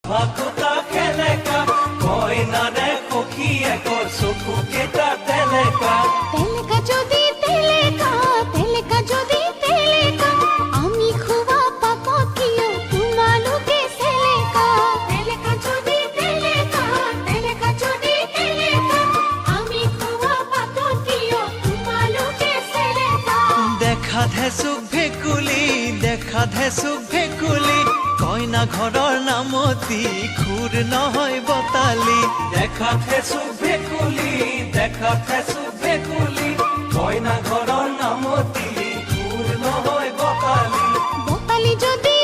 ভাতুতা খেলেকা কইনারে সখীয়ে কর চকু কেইটা তেলেকা তেলেকা যদি তেলেকা তেলেকা যদি তেলেকা আমি খুবা পাক কিয় তোমালোকে সেলেকা তেলেকা যদি তেলেকা তেলেকা যদি তেলেকা আমি খুবা পাক কিয় তোমালোকে সেলেকা দেখা ধেচুক ভেকুলি কইনা ঘৰৰ নামতি খুৰ নহয় বতালি দেখা ধেচুক ভেকুলি কইনা ঘৰৰ নামতি খুৰ নহয় বতালি বতালি যদি